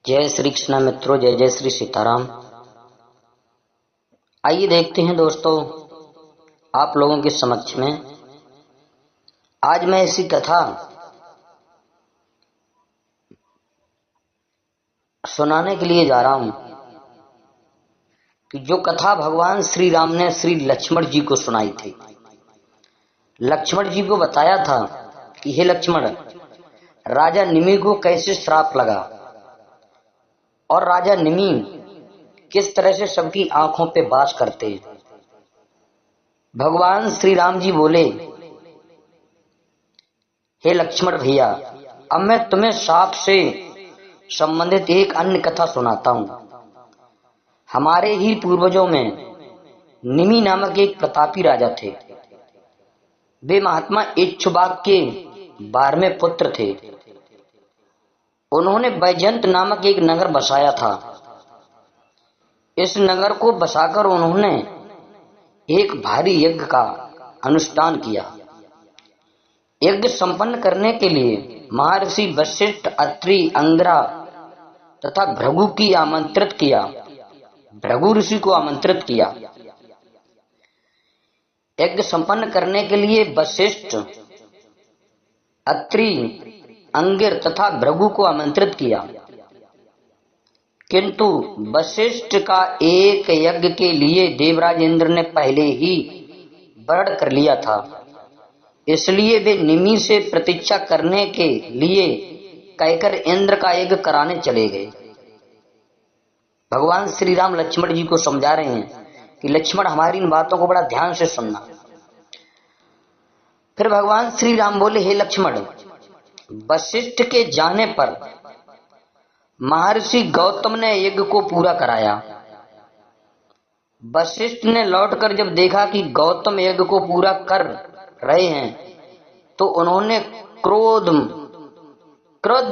जय श्री कृष्ण मित्रों, जय जय श्री सीताराम। आइए देखते हैं दोस्तों, आप लोगों के समक्ष में आज मैं ऐसी कथा सुनाने के लिए जा रहा हूं कि जो कथा भगवान श्री राम ने श्री लक्ष्मण जी को सुनाई थी। लक्ष्मण जी को बताया था कि हे लक्ष्मण, राजा निमि को कैसे श्राप लगा और राजा निमि किस तरह से सबकी आंखों पे वास करते हैं। भगवान श्री राम जी बोले, हे लक्ष्मण भैया, अब मैं तुम्हें श्राप से संबंधित एक अन्य कथा सुनाता हूं। हमारे ही पूर्वजों में निमि नामक एक प्रतापी राजा थे। वे महात्मा इक्ष्वाकु के 12वें पुत्र थे। उन्होंने बैजयंत नामक एक नगर बसाया था। इस नगर को बसाकर उन्होंने एक भारी यज्ञ का अनुष्ठान किया। यज्ञ संपन्न करने के लिए महर्षि वशिष्ठ, अत्रि, अंगिरा तथा भृगु की आमंत्रित किया। भृगु ऋषि को आमंत्रित किया। यज्ञ संपन्न करने के लिए वशिष्ठ, अत्रि, अंगिर तथा भृगु को आमंत्रित किया, किंतु वशिष्ठ का एक यज्ञ के लिए देवराज इंद्र ने पहले ही वर्ण कर लिया था। इसलिए वे निमि से प्रतीक्षा करने के लिए कहकर इंद्र का यज्ञ कराने चले गए। भगवान श्री राम लक्ष्मण जी को समझा रहे हैं कि लक्ष्मण, हमारी इन बातों को बड़ा ध्यान से सुनना। फिर भगवान श्री राम बोले, हे लक्ष्मण, वशिष्ठ के जाने पर महर्षि गौतम ने यज्ञ को पूरा कराया। वशिष्ठ ने लौटकर जब देखा कि गौतम यज्ञ को पूरा कर रहे हैं तो उन्होंने क्रोध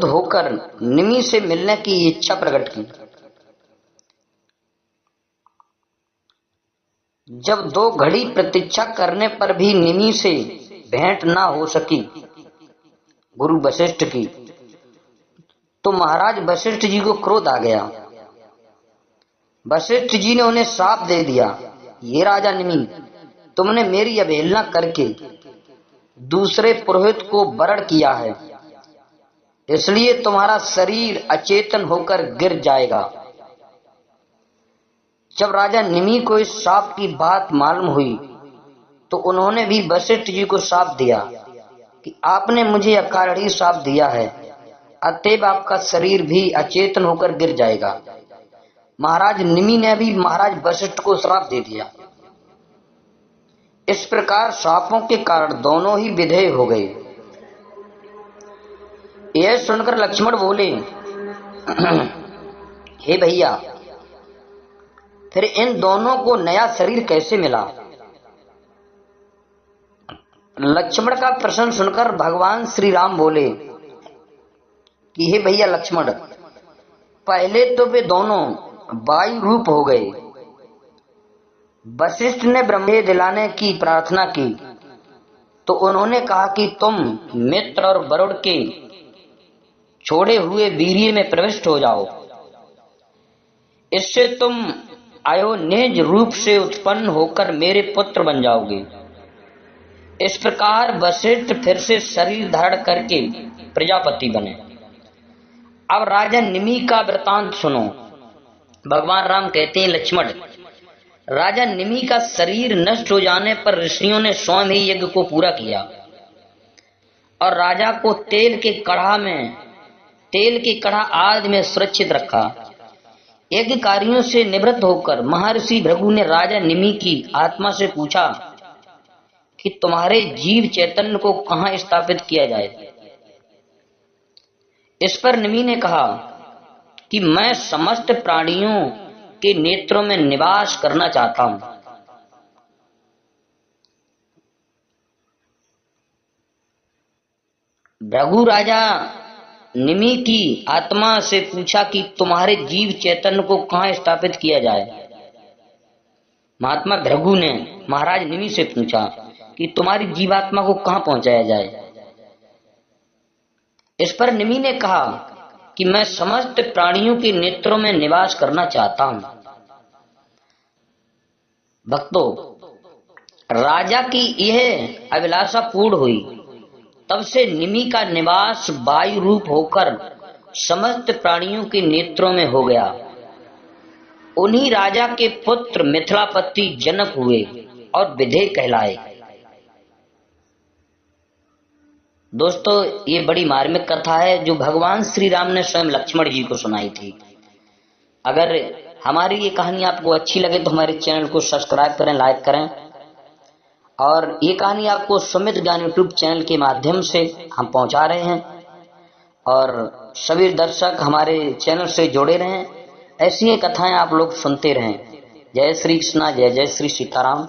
होकर निमि से मिलने की इच्छा प्रकट की। जब 2 घड़ी प्रतीक्षा करने पर भी निमि से भेंट ना हो सकी गुरु वशिष्ठ की, तो महाराज वशिष्ठ जी को क्रोध आ गया। वशिष्ठ जी ने उन्हें श्राप दे दिया, ये राजा निमि, तुमने मेरी अवहेलना करके दूसरे पुरोहित को वरण किया है, इसलिए तुम्हारा शरीर अचेतन होकर गिर जाएगा। जब राजा निमि को इस श्राप की बात मालूम हुई तो उन्होंने भी वशिष्ठ जी को श्राप दिया कि आपने मुझे अकारण ही श्राप दिया है, अतएव आपका शरीर भी अचेतन होकर गिर जाएगा। महाराज निमि ने भी महाराज वशिष्ठ को श्राप दे दिया। इस प्रकार श्रापों के कारण दोनों ही विधेय हो गए। यह सुनकर लक्ष्मण बोले, हे भैया, फिर इन दोनों को नया शरीर कैसे मिला? लक्ष्मण का प्रश्न सुनकर भगवान श्री राम बोले कि हे भैया लक्ष्मण, पहले तो वे दोनों वायु रूप हो गए। वशिष्ठ ने ब्रह्म दिलाने की प्रार्थना की तो उन्होंने कहा कि तुम मित्र और वरुण के छोड़े हुए वीर्य में प्रविष्ट हो जाओ, इससे तुम अयोनिज रूप से उत्पन्न होकर मेरे पुत्र बन जाओगे। इस प्रकार वशिष्ठ फिर से शरीर धारण करके प्रजापति बने। अब राजा निमि का वृतांत सुनो। भगवान राम कहते हैं, लक्ष्मण, राजा निमि का शरीर नष्ट हो जाने पर ऋषियों ने स्वयं ही यज्ञ को पूरा किया और राजा को तेल के कड़ा आदि में सुरक्षित रखा। यज्ञ कार्यों से निवृत्त होकर महर्षि भृगु ने राजा निमि की आत्मा से पूछा कि तुम्हारे जीव चैतन्य को कहां स्थापित किया जाए। इस पर निमि ने कहा कि मैं समस्त प्राणियों के नेत्रों में निवास करना चाहता हूं। भृगु राजा निमि की आत्मा से पूछा कि तुम्हारे जीव चैतन्य को कहां स्थापित किया जाए। महात्मा भृगु ने महाराज निमि से पूछा कि तुम्हारी जीवात्मा को कहां पहुंचाया जाए। इस पर निमि ने कहा कि मैं समस्त प्राणियों के नेत्रों में निवास करना चाहता हूं। भक्तों, राजा की यह अभिलाषा पूर्ण हुई, तब से निमि का निवास वायु रूप होकर समस्त प्राणियों के नेत्रों में हो गया। उन्हीं राजा के पुत्र मिथिलापति जनक हुए और विधेय कहलाए। दोस्तों, ये बड़ी मार्मिक कथा है जो भगवान श्री राम ने स्वयं लक्ष्मण जी को सुनाई थी। अगर हमारी ये कहानी आपको अच्छी लगे तो हमारे चैनल को सब्सक्राइब करें, लाइक करें। और ये कहानी आपको सुमित ज्ञान यूट्यूब चैनल के माध्यम से हम पहुंचा रहे हैं, और सभी दर्शक हमारे चैनल से जुड़े रहें। ऐसी ही कथाएं आप लोग सुनते रहें। जय श्री कृष्णा, जय जय श्री सीताराम।